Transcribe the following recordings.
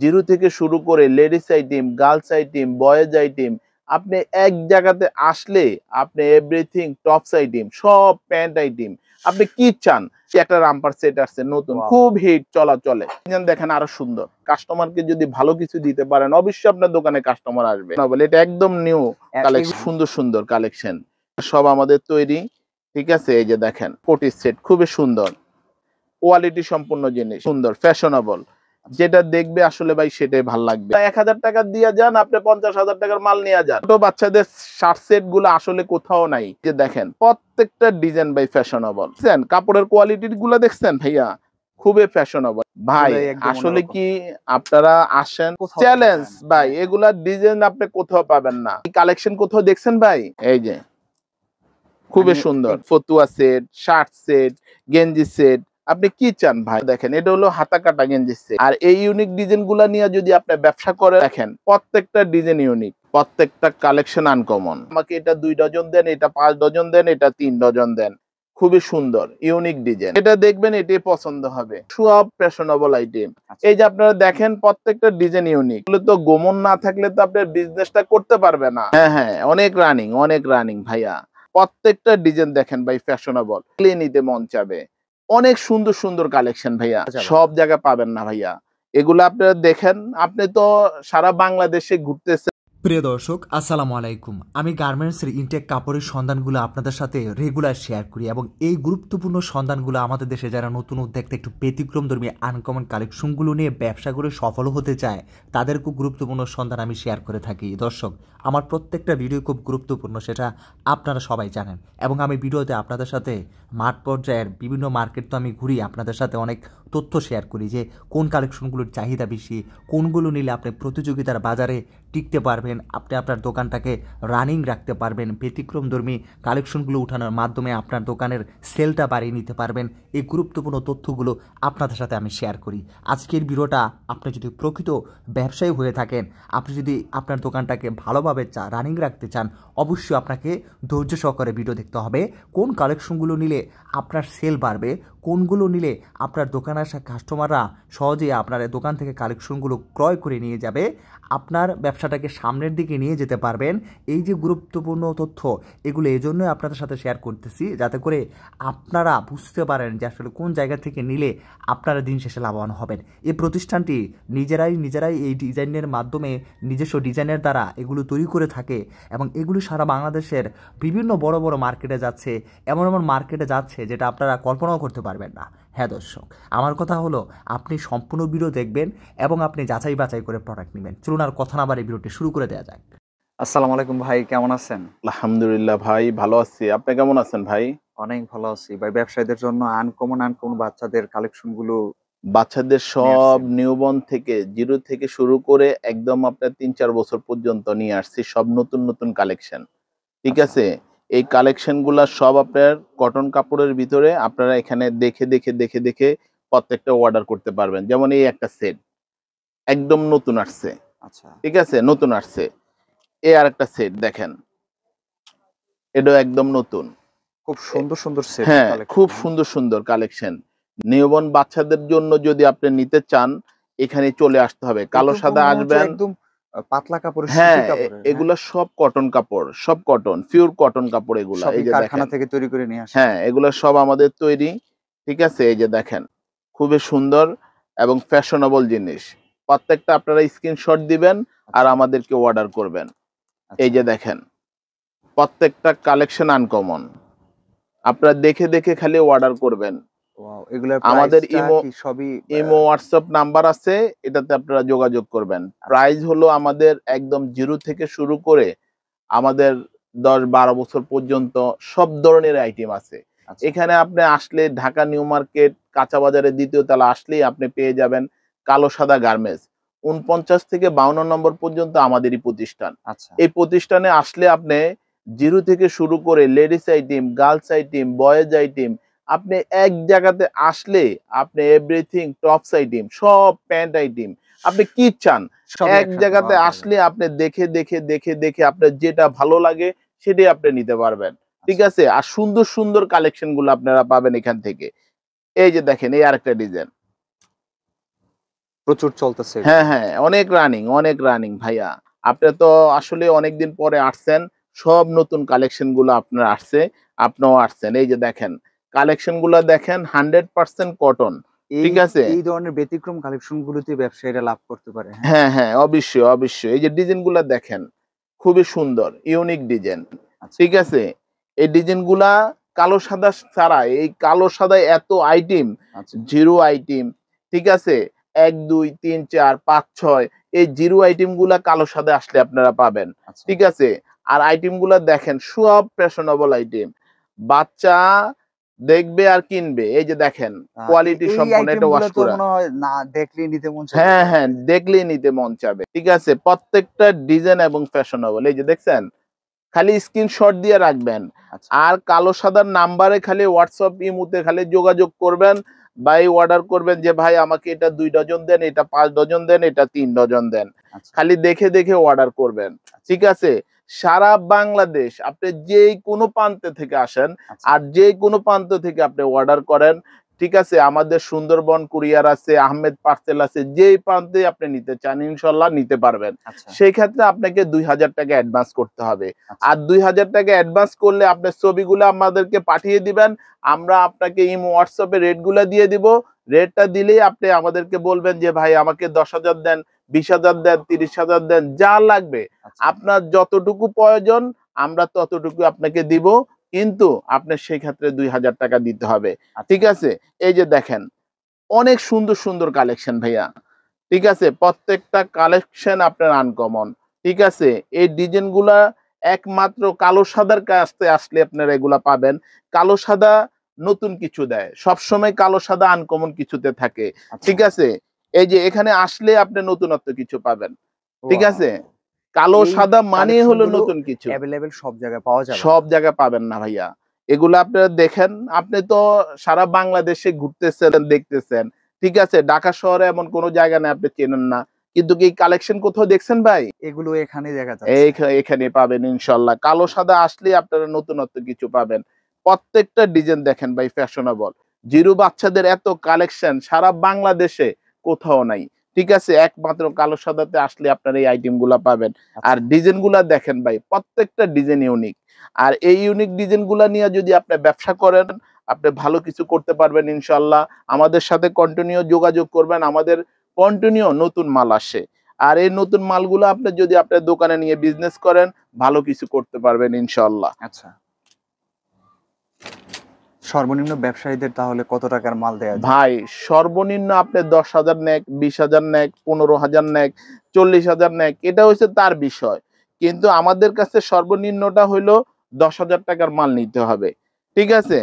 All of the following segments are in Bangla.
জিরো থেকে শুরু করে ladies item, girls item, boys item, আপনি এক জায়গাতে আসলে আপনি এভরিথিং টপস আইটেম, সব প্যান্ট আইটেম, আপনি কি চান? একটা রামপার সেট আসছে নতুন, খুব হিট চলে। দেখেন আরো সুন্দর। কাস্টমারকে যদি ভালো কিছু দিতে পারেন অবশ্যই আপনার দোকানে কাস্টমার আসবে। না বলে এটা একদম নিউ কালেকশন, সুন্দর কালেকশন সব আমাদের তৈরি। ঠিক আছে, এই যে দেখেন কোটি সেট খুবই সুন্দর, কোয়ালিটি সম্পূর্ণ জিনিস, সুন্দর ফ্যাশনেবল, যেটা দেখবে আসলে ভাই সেটাই ভালো লাগবে। 1000 টাকা দিয়ে যান, আপনি 50,000 টাকার মাল নিয়ে যান। ছোট বাচ্চাদের শার্ট সেট গুলো আসলে কোথাও নাই। যে দেখেন প্রত্যেকটা ডিজাইন ভাই ফ্যাশনেবল, দেখছেন কাপড়ের কোয়ালিটি গুলো দেখছেন ভাইয়া, খুবই ফ্যাশনেবল ভাই। আসলে কি আপনারা আসেন, চ্যালেঞ্জ ভাই, এগুলা ডিজাইন আপনি কোথাও পাবেন না। কালেকশন কোথাও দেখছেন ভাই? এই যে খুবই সুন্দর ফতুয়া সেট, শার্ট সেট, গেঞ্জি সেট, আপনি কি চান ভাই? দেখেন এটা হলো হাতা কাটা গেঞ্জি সেট। আর এই ইউনিক ডিজাইন গুলা নিয়ে যদি আপনি ব্যবসা করে, দেখেন প্রত্যেকটা ডিজাইন ইউনিক, প্রত্যেকটা কালেকশন আনকমন। আমাকে এটা 2 ডজন দেন, এটা 5 ডজন দেন, এটা 3 ডজন দেন, খুবই সুন্দর ইউনিক ডিজাইন। এটা দেখবেন এটাই পছন্দ হবে, সব ফ্যাশনেবল আইটেম। এই যে আপনারা দেখেন প্রত্যেকটা ডিজাইন ইউনিক। এগুলো তো গোমন না থাকলে তো আপনার বিজনেসটা করতে পারবে না। হ্যাঁ অনেক রানিং ভাইয়া। প্রত্যেকটা ডিজাইন দেখেন ভাই ফ্যাশনেবল, নিতে মন চাবে। অনেক সুন্দর কালেকশন ভাইয়া, সব জায়গায় পাবেন না ভাইয়া। এগুলো আপনারা দেখেন, আপনি তো সারা বাংলাদেশে ঘুরতেছেন। প্রিয় দর্শক আসসালামু আলাইকুম। আমি গার্মেন্টসের ইনটেক কাপড়ের সন্ধানগুলো আপনাদের সাথে রেগুলার শেয়ার করি এবং এই গুরুত্বপূর্ণ সন্ধানগুলো আমাদের দেশে যারা নতুন উদ্যোক্তা একটু ব্যতিক্রমধর্মী আনকমন কালেকশনগুলো নিয়ে ব্যবসা করে সফল হতে চায় তাদেরকেও গুরুত্বপূর্ণ সন্ধান আমি শেয়ার করে থাকি। দর্শক, আমার প্রত্যেকটা ভিডিও খুব গুরুত্বপূর্ণ, সেটা আপনারা সবাই জানেন। এবং আমি ভিডিওতে আপনাদের সাথে মাঠ পর্যায়ের বিভিন্ন মার্কেট তো আমি ঘুরি, আপনাদের সাথে অনেক তথ্য শেয়ার করি যে কোন কালেকশনগুলোর চাহিদা বেশি, কোনগুলো নিলে আপনি প্রতিযোগিতার বাজারে টিকতে পারবেন, আপনি আপনার দোকানটাকে রানিং রাখতে পারবেন, ব্যতিক্রমধর্মী কালেকশনগুলো উঠানোর মাধ্যমে আপনার দোকানের সেলটা বাড়িয়ে নিতে পারবেন। এই গুরুত্বপূর্ণ তথ্যগুলো আপনাদের সাথে আমি শেয়ার করি। আজকের ভিডিওটা আপনি যদি প্রকৃত ব্যবসায়ী হয়ে থাকেন, আপনি যদি আপনার দোকানটাকে ভালোভাবে রানিং রাখতে চান, অবশ্যই আপনাকে ধৈর্য সহকারে ভিডিও দেখতে হবে। কোন কালেকশনগুলো নিলে আপনার সেল বাড়বে, কোনগুলো নিলে আপনার দোকানে আসা কাস্টমাররা সহজেই আপনার দোকান থেকে কালেকশনগুলো ক্রয় করে নিয়ে যাবে, আপনার ব্যবসাটাকে সামনের দিকে নিয়ে যেতে পারবেন। এই যে গুরুত্বপূর্ণ তথ্য, এগুলো এই জন্যই আপনাদের সাথে শেয়ার করতেছি যাতে করে আপনারা বুঝতে পারেন যে আসলে কোন জায়গা থেকে নিলে আপনারা দিন শেষে লাভবান হবেন। এই প্রতিষ্ঠানটি নিজেরাই এই ডিজাইনের মাধ্যমে, নিজস্ব ডিজাইনের দ্বারা এগুলো তৈরি করে থাকে এবং এগুলি সারা বাংলাদেশের বিভিন্ন বড় মার্কেটে যাচ্ছে, এমন মার্কেটে যাচ্ছে যেটা আপনারা কল্পনাও করতে পারবেন না। হ্যাঁ দর্শক, আমার কথা হলো আপনি সম্পূর্ণ ভিডিও দেখবেন এবং আপনি যাচাই বাছাই করে প্রোডাক্ট নেবেন। চলুন আর কথা না বাড়িয়ে ভিডিওটি শুরু করে দেওয়া যাক। আসসালামু আলাইকুম ভাই, কেমন আছেন? আলহামদুলিল্লাহ ভাই, ভালো আছি। আপনি কেমন আছেন ভাই? অনেক ভালো আছি ভাই। ব্যবসায়ীদের জন্য আনকমন বাচ্চাদের কালেকশনগুলো, বাচ্চাদের সব নিউবর্ন থেকে, জিরো থেকে শুরু করে একদম আপনার 3-4 বছর পর্যন্ত নিয়ে আসছি, সব নতুন কালেকশন। ঠিক আছে, এই কালেকশন গুলা সব আপনার কটন কাপড়ের ভিতরে। আপনারা এখানে দেখে প্রত্যেকটা অর্ডার করতে পারবেন। যেমন এই একটা সেট একদম নতুন আসছে, ঠিক আছে, নতুন আসছে। এই আর একটা সেট দেখেন, এটা একদম নতুন, খুব সুন্দর সেট। হ্যাঁ, খুব সুন্দর কালেকশন। নিউবর্ন বাচ্চাদের জন্য যদি আপনি নিতে চান, এখানে চলে আসতে হবে। কালো সাদা আসবেন, একদম পাতলা কাপড়। হ্যাঁ, এগুলা সব কটন কাপড়, সব কটন, পিওর কটন কাপড় এগুলা। এই যে কারখানা থেকে তৈরি করে নিয়ে আসে। হ্যাঁ, এগুলা সব আমাদের তৈরি। ঠিক আছে, এই যে দেখেন খুবই সুন্দর এবং ফ্যাশনেবল জিনিস। প্রত্যেকটা আপনারা স্ক্রিনশট দিবেন আর আমাদেরকে অর্ডার করবেন। এই যে দেখেন প্রত্যেকটা কালেকশন আনকমন, আপনারা দেখে খালি অর্ডার করবেন। আমাদের ইমো হোয়াটসঅ্যাপ নাম্বার আছে, এটাতে আপনারা যোগাযোগ করবেন। প্রাইস হলো আমাদের একদম জিরো থেকে শুরু করে আমাদের 10-12 বছর পর্যন্ত সব ধরনের আইটেম আছে। এখানে আপনি আসলে ঢাকা নিউ মার্কেট কাঁচা বাজারের 2য় তলা আসলেই আপনি পেয়ে যাবেন কালো সাদা গার্মেন্টস। 49 থেকে 52 নম্বর পর্যন্ত আমাদেরই প্রতিষ্ঠান। এই প্রতিষ্ঠানে আসলে আপনি জিরো থেকে শুরু করে ladies item, girls item, boys item, আপনি এক জায়গাতে আসলে আপনি এভরিথিং টপস আইটেম, সব প্যান্ট আইটেম, আপনি কি চান? এক জায়গাতে আসলে আপনি দেখে আপনার যেটা ভালো লাগে সেটাই আপনি নিতে পারবেন। ঠিক আছে, আর সুন্দর কালেকশন গুলো আপনারা পাবেন এখান থেকে। এই যে দেখেন এই আরেকটা ডিজাইন, প্রচুর চলতেছে। হ্যাঁ হ্যাঁ, অনেক রানিং ভাইয়া। আপনি তো আসলে অনেকদিন পরে আসছেন, সব নতুন কালেকশন গুলো আপনার আসছে, আপনিও আসছেন। এই যে দেখেন, কালেকশন গুলো দেখেন, 100% কটন। এই ঠিক আছে? এই ধরনের ব্যতিক্রম কালেকশন গুলোতে ব্যবসায়ীরা লাভ করতে পারে। হ্যাঁ, হ্যাঁ হ্যাঁ, অবশ্যই। এই যে ডিজাইন গুলা দেখেন, খুবই সুন্দর, ইউনিক ডিজাইন। আচ্ছা, ঠিক আছে? এই ডিজাইন গুলা কালো সাদা ছাড়া, এই কালো সাদায় এত আইটেম, আচ্ছা, জিরো আইটেম, ঠিক আছে? ১, ২, ৩, ৪, ৫, ৬ এই জিরো আইটেম গুলা কালো সাদায় আসলে আপনারা পাবেন। আচ্ছা। ঠিক আছে? আর আইটেম গুলা দেখেন, সব ফ্যাশনেবল আইটেম। বাচ্চা দেখবে আর কিনবে। এই যে দেখেন, কোয়ালিটি এই সম্পন্ন, আইটেম এটা গুলো ওয়াশ তো করা। মনে হয় না দেখলেই নিতে মন চাইবে হ্যাঁ, ভাই। হ্যাঁ, দেখলেই নিতে মন চাবে। ঠিক আছে? প্রত্যেকটা ডিজাইন এবং ফ্যাশনেবল। এই যে দেখছেন? খালি স্ক্রিনশট দিয়ে রাখবেন। আচ্ছা, আর কালো সাদার নাম্বারে খালি WhatsApp, ইমোতে খালি যোগাযোগ করবেন বা এই অর্ডার করবেন যে, "ভাই আমাকে এটা ২ ডজন দেন, এটা ৫ ডজন দেন, এটা ৩ ডজন দেন।" আচ্ছা, খালি দেখে অর্ডার করবেন। আচ্ছা, ঠিক আছে? সারা বাংলাদেশ আপনি যেই কোনো প্রান্ত থেকে আসেন আচ্ছা, আর যেই কোনো প্রান্ত থেকে আপনি অর্ডার করেন, ঠিক আছে? আমাদের সুন্দরবন কুরিয়ার আছে, আহমেদ পার্সেল আছে। যেই প্রান্তে আপনি নিতে চান ইনশাআল্লাহ নিতে পারবেন। আচ্ছা, সেই ক্ষেত্রে আপনাকে ৳২,০০০ অ্যাডভান্স করতে হবে। আচ্ছা, আর ৳২,০০০ অ্যাডভান্স করলে আপনার ছবিগুলো আমাদেরকে পাঠিয়ে দিবেন। আমরা আপনাকে ইমো, হোয়াটসঅ্যাপ এ রেটগুলা দিয়ে দিব। রেটটা দিলেই আপনি আমাদেরকে বলবেন যে, "ভাই আমাকে ১০,০০০ দেন, ২০,০০০ দেন, ৩০,০০০ দেন, যা লাগবে। আচ্ছা, আপনার যতটুকু প্রয়োজন আমরা ততটুকু আপনাকে দিব। কিন্তু আপনার সেই ক্ষেত্রে ৳২,০০০ দিতে হবে।" আচ্ছা, ঠিক আছে? এই যে দেখেন, অনেক সুন্দর কালেকশন ভাইয়া। ঠিক আছে? প্রত্যেকটা কালেকশন আপনার আনকমন। ঠিক আছে? এই ডিজাইন গুলা একমাত্র কালো সাদার কাছে আসলে আপনারা এগুলা পাবেন। কালো সাদা নতুন কিছু দেয়। সবসময় কালো সাদা আনকমন কিছুতে থাকে। আচ্ছা। ঠিক আছে? এই যে এখানে আসলে আপনি নতুনত্ব কিছু পাবেন। ঠিক ওয়াও! আছে? কালো এই সাদা মানেই কালেকশন হলো গুলো নতুন কিছু। এভেইলেবল সব জায়গায় পাওয়া যাবে সব না। জায়গায় পাবেন না ভাইয়া। এগুলা আপনারা দেখেন, আপনি তো সারা বাংলাদেশে ঘুরতেছেন, দেখতেছেন। ঠিক আছে? ঢাকা শহরে এমন কোন জায়গা নাই আপনি চেনেন না। কিন্তু কি কালেকশন কোথাও দেখছেন ভাই? এগুলো এখানেই দেখা যাচ্ছে। এখানে পাবেন ইনশাআল্লাহ। কালো সাদা আসলেই আপনারা নতুনত্ব কিছু পাবেন। প্রত্যেকটা ডিজাইন দেখেন ভাই ফ্যাশনেবল। জিরো বাচ্চাদের এত কালেকশন সারা বাংলাদেশে কোথাও নাই। ঠিক আছে? একমাত্র কালো সাদাতে আসলে আপনারা এই আইটেম গুলা পাবেন। আর আচ্ছা, ডিজাইন গুলা দেখেন ভাই, প্রত্যেকটা ডিজাইন ইউনিক। আর এই ইউনিক ডিজাইন গুলা নিয়ে যদি আপনি ব্যবসা করেন, আপনি ভালো কিছু করতে পারবেন ইনশাআল্লাহ। আমাদের সাথে কন্টিনিউ যোগাযোগ করবেন। আমাদের কন্টিনিউ নতুন মাল আসে। আর এই নতুন মালগুলো আপনি যদি আপনার দোকানে নিয়ে বিজনেস করেন, ভালো কিছু করতে পারবেন ইনশাআল্লাহ। আচ্ছা। সর্বনিম্ন ব্যবসায়ীদের তাহলে কত টাকার মাল দেয়া যায়? ভাই সর্বনিম্ন আপনি ১০,০০০ নেক, ২০,০০০ নেক, ১৫,০০০ নেক, ৪০,০০০ নেক, এটা হইছে তার বিষয়। কিন্তু আমাদের কাছে সর্বনিম্নটা হইলো ৳১০,০০০ মাল নিতে হবে। ঠিক আছে?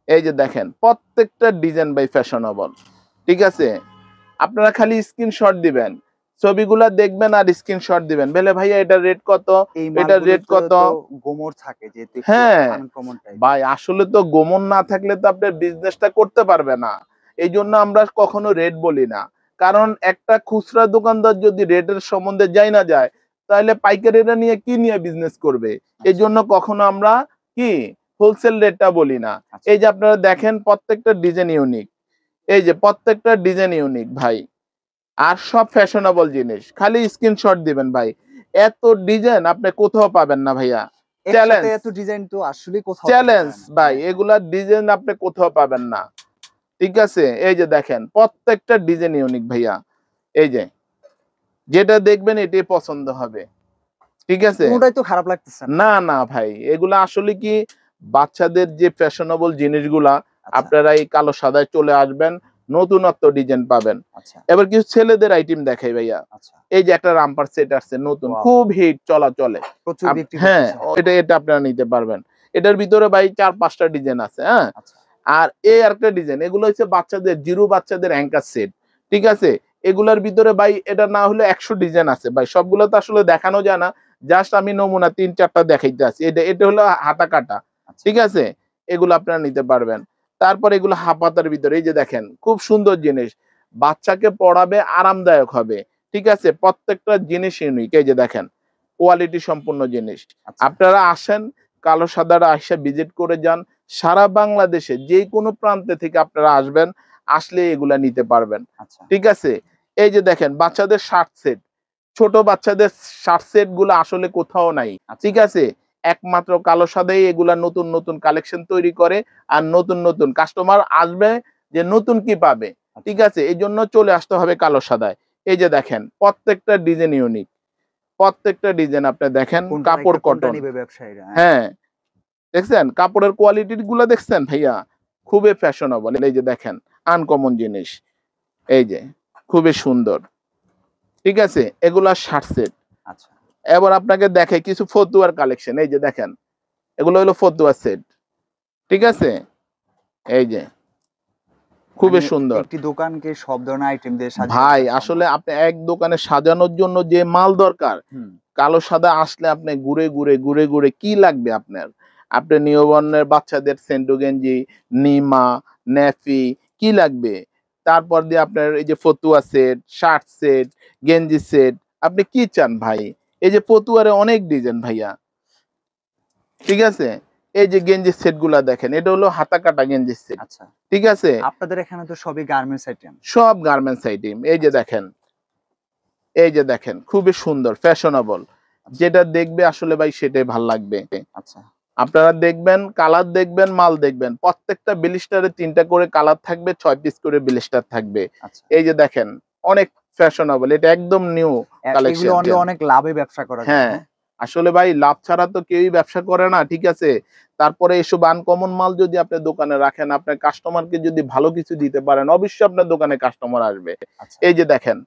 এই যে দেখেন, প্রত্যেকটা ডিজাইন বাই ফ্যাশনেবল। ঠিক আছে? আপনারা খালি স্ক্রিনশট দিবেন। ছবিগুলা দেখবেন আর স্ক্রিনশট দিবেন। বলে ভাইয়া এটার রেট কত? এই এটার রেট মালগুলোতে কত? তো গোমর থাকে যেহেতু একটু হ্যাঁ, আনকমন টাইপের। ভাই আসলে তো গোমন না থাকলে তো আপনার বিজনেসটা করতে পারবে না। এইজন্য আমরা কখনো রেট বলি না। কারণ একটা খুচরা দোকানদার যদি রেটের সম্বন্ধে জাইনা যায়, তাহলে পাইকারিরা নিয়ে বিজনেস করবে? আচ্ছা, এজন্য কখনো আমরা কি হোলসেল রেটটা বলি না। আচ্ছা, এই যে আপনারা দেখেন প্রত্যেকটা ডিজাইন ইউনিক। এই যে প্রত্যেকটা ডিজাইন ইউনিক ভাই। আর সব ফ্যাশনেবল জিনিস। খালি স্ক্রিনশট দিবেন ভাই। এত ডিজাইন আপনি কোথাও পাবেন না ভাইয়া। একসাথে চ্যালেঞ্জ। এত ডিজাইন তো আসলেই কোথাও দেখা চ্যালেঞ্জ যায় না। ভাই, হ্যাঁ, হ্যাঁ। এগুলার ডিজাইন আপনি কোথাও পাবেন না। ঠিক আছে? এই যে দেখেন প্রত্যেকটা ডিজাইন ইউনিক ভাইয়া। এই যে যেটা দেখবেন এটাই পছন্দ হবে। ঠিক আছে? কোনটাই তো খারাপ লাগতেছে না। না ভাই, এগুলা আসলে কি বাচ্চাদের যে ফ্যাশনেবল জিনিসগুলা আচ্ছা, আপনারা এই কালো সাদায় চলে আসবেন, নতুনত্ব ডিজাইন পাবেন। আচ্ছা, এবার কিছু ছেলেদের আইটেম দেখাই ভাইয়া। আচ্ছা। এই যে একটা রামপার সেট আসছে নতুন, ওয়াও! খুব হিট চলে। প্রচুর বিক্রি হ্যাঁ, করতেছে। এটা আপনারা নিতে পারবেন। এটার ভিতরে ভাই ৪-৫ টা ডিজাইন আছে, হ্যাঁ? আচ্ছা, আর এই আরেকটা ডিজাইন, এগুলো হচ্ছে বাচ্চাদের জিরো বাচ্চাদের অ্যাঙ্কার সেট। ঠিক আছে? এগুলার ভিতরে ভাই এটা না হলে ১০০ ডিজাইন আছে ভাই। সবগুলো তো আসলে দেখানো যায় না। জাস্ট আমি নমুনা ৩-৪ টা দেখাইতে আছি। এটা হলো হাতা কাটা। আচ্ছা, ঠিক আছে? এগুলো আপনারা নিতে পারবেন। তারপর এগুলো হাফ হাতার ভিতরে এই যে দেখেন খুব সুন্দর জিনিস। বাচ্চাকে পড়াবে আরামদায়ক হবে। ঠিক আছে? প্রত্যেকটা জিনিস ইউনিক। এই যে দেখেন কোয়ালিটি সম্পন্ন জিনিস। আচ্ছা, আপনারা আসেন, কালো সাদারা আইসা ভিজিট করে যান। সারা বাংলাদেশে যেকোনো প্রান্তে থেকে আপনারা আসবেন, আসলে এগুলা নিতে পারবেন। আচ্ছা। ঠিক আছে? এই যে দেখেন বাচ্চাদের শার্ট সেট, ছোট বাচ্চাদের শার্ট সেট গুলো আসলে কোথাও নাই, ঠিক আছে। একমাত্র কালো সাদাই এগুলা নতুন নতুন কালেকশন তৈরি করে, আর নতুন নতুন কাস্টমার আসবে যে নতুন কি পাবে, ঠিক আছে, এই জন্য চলে আসতে হবে কালো সাদায়। এই যে দেখেন প্রত্যেকটা ডিজাইন ইউনিক, প্রত্যেকটা ডিজাইন আপনি দেখেন, কাপড় কটন, হ্যাঁ দেখছেন কাপড়ের কোয়ালিটি গুলা দেখছেন ভাইয়া, খুবই ফ্যাশনেবল। এই যে দেখেন আনকমন জিনিস, এই যে খুবই সুন্দর, ঠিক আছে, এগুলা শার্ট সেট। আচ্ছা, এবার আপনাকে দেখে কিছু ফতুয়ার কালেকশন, এই যে দেখেন এগুলো হলো ফতুয়ার সেট, ঠিক আছে, এই যে খুবই সুন্দর। একটি দোকানকে সব ধরনের আইটেম দিয়ে সাজানো ভাই সম্ভব? আসলে আপনি এক দোকানে সাজানোর জন্য যে মাল দরকার, হুম, কালো সাদা আসলে আপনি ঘুরে ঘুরে ঘুরে ঘুরে কি লাগবে আপনার, আপনি নিয়বর্ণের বাচ্চাদের সেন্টু গেঞ্জি, নিমা, নেফি কি লাগবে, তারপর দিয়ে আপনার এই যে ফতুয়া সেট, শার্ট সেট, গেঞ্জি সেট, আপনি কি চান ভাই, এই যে ফতুয়ারে অনেক ডিজাইন ভাইয়া, ঠিক আছে। এই যে গেঞ্জি সেট গুলা দেখেন, এটা হলো হাতা কাটা গেঞ্জি সেট, আচ্ছা, ঠিক আছে, আপনাদের এখানে তো সবই গার্মেন্টস আইটেম। সব গার্মেন্টস আইটেম। এই যে দেখেন, এই যে দেখেন খুবই সুন্দর ফ্যাশনেবল, যেটা দেখবে আসলে ভাই সেটাই ভাল লাগবে। আচ্ছা, আপনারা দেখবেন, কালার দেখবেন, মাল দেখবেন, প্রত্যেকটা ব্লিস্টারে 3টা করে কালার থাকবে, 6 পিস করে ব্লিস্টার থাকবে। আচ্ছা, এই যে দেখেন অনেক ফ্যাশনেবল, এটা একদম নিউ কালেকশন। এগুলো অনেক লাভে ব্যবসা করা যায়। হ্যাঁ আসলে ভাই লাভ ছাড়া তো কেউই ব্যবসা করে না, ঠিক আছে। তারপরে এসব আনকমন মাল যদি আপনি দোকানে রাখেন, আপনার কাস্টমারকে যদি ভালো কিছু দিতে পারেন, অবশ্যই আপনার দোকানে কাস্টমার আসবে। আচ্ছা, এই যে দেখেন,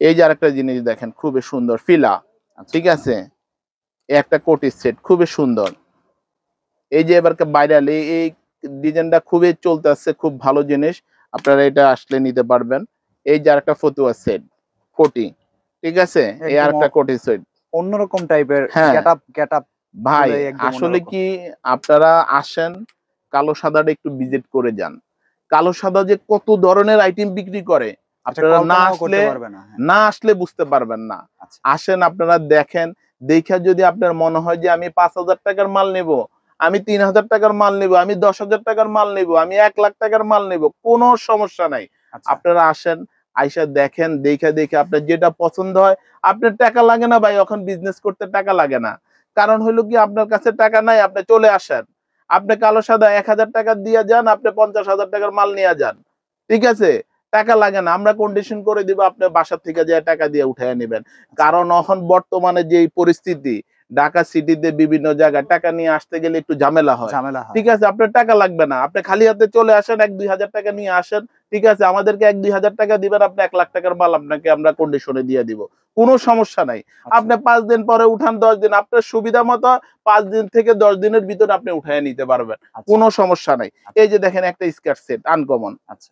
এই যে আরেকটা জিনিস দেখেন খুবই সুন্দর ফিলা, আচ্ছা, ঠিক আছে, এই একটা কোটি সেট খুবই সুন্দর। এই যে এবার ভাইরাল এই ডিজাইনটা খুবই চলতেছে, খুব ভালো জিনিস, আপনারা এটা আসলে নিতে পারবেন। এই যে আরেকটা ফতুয়া সেট কোটি, ঠিক আছে, এই একদম আরেকটা কোটি সেট, অন্যরকম টাইপের হ্যাঁ গেটআপ ভাই গুলো একদম আসলে অন্যরকম। কি আপনারা আসেন, কালো সাদাটা একটু ভিজিট করে যান। কালো সাদা যে কত ধরনের আইটেম বিক্রি করে আচ্ছা, আপনারা না কল্পনাও আসলে, করতে পারবে না। হ্যাঁ, না আসলে বুঝতে পারবেন না। আচ্ছা, আসেন আপনারা দেখেন, দেখা যদি আপনার মনে হয় যে আমি 5,000 টাকার মাল নেব, আমি 3,000 টাকার মাল নেব, আমি 10,000 টাকার মাল নেব, আমি 1,00,000 টাকার মাল নেব, কোনো সমস্যা নাই। আচ্ছা, আপনারা আসেন, আইসা দেখেন, দেখে দেখে আপনার যেটা পছন্দ হয়, আপনার টাকা লাগে না ভাই, এখন বিজনেস করতে টাকা লাগে না। কারণ হলো কি আপনার কাছে টাকা নাই, আপনি চলে আসেন, আপনি কালো সাদা 1,000 টাকা দিয়ে যান, আপনি 50,000 টাকার মাল নিয়ে যান, ঠিক আছে, টাকা লাগে না, আমরা কন্ডিশন করে দিব, আপনি বাসা থেকে যে টাকা দিয়ে উঠায় নেবেন। কারণ এখন বর্তমানে যে পরিস্থিতি, ঢাকা সিটিতে বিভিন্ন জায়গায় টাকা নিয়ে আসতে গেলে একটু ঝামেলা হয়, ঝামেলা হয়। ঠিক আছে, আপনার টাকা লাগবে না, আপনি খালি হাতে চলে আসেন, 1-2 হাজার টাকা নিয়ে আসেন, ঠিক আছে, আমাদেরকে 1-2 হাজার টাকা দিবেন, আপনি 1,00,000 টাকার মাল আপনাকে আমরা কন্ডিশনে দিয়ে দিব, কোনো সমস্যা নাই। আচ্ছা, আপনি 5 দিন পরে উঠান, 10 দিন, আপনার সুবিধা মতো 5 দিন থেকে 10 দিনের ভিতরে আপনি উঠায় নিতে পারবেন, আচ্ছা, কোনো সমস্যা নাই। আচ্ছা, এই যে দেখেন একটা স্কার্ট সেট আনকমন, আচ্ছা,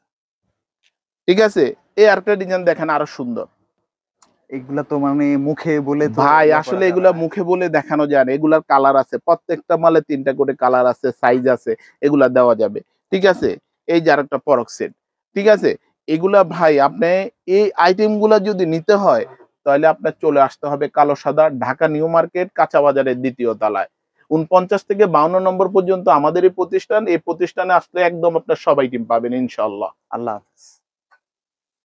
ঠিক আছে, এই আরেকটা ডিজাইন দেখেন আরো সুন্দর। এগুলা তো মানে মুখে বলে তো ভাই ইয়া করা আসলে যাবে এগুলা না। মুখে বলে দেখানো যায় না, এগুলার কালার আছে, প্রত্যেকটা মালে 3টা করে কালার আছে, সাইজ আছে, এগুলা দেওয়া যাবে, ঠিক আছে। এই যে আরেকটা পরক সেট, ঠিক আছে, এগুলা ভাই আপনি এই আইটেম গুলা যদি নিতে হয়, তাহলে আপনার চলে আসতে হবে কালো সাদা, ঢাকা নিউ মার্কেট, কাঁচা বাজারের 2য় তলায়, 49 থেকে 52 নম্বর পর্যন্ত আমাদের এই প্রতিষ্ঠান। এই প্রতিষ্ঠানে আসলে একদম আপনার সব আইটেম পাবেন ইনশাআল্লাহ। আল্লাহ হাফেজ।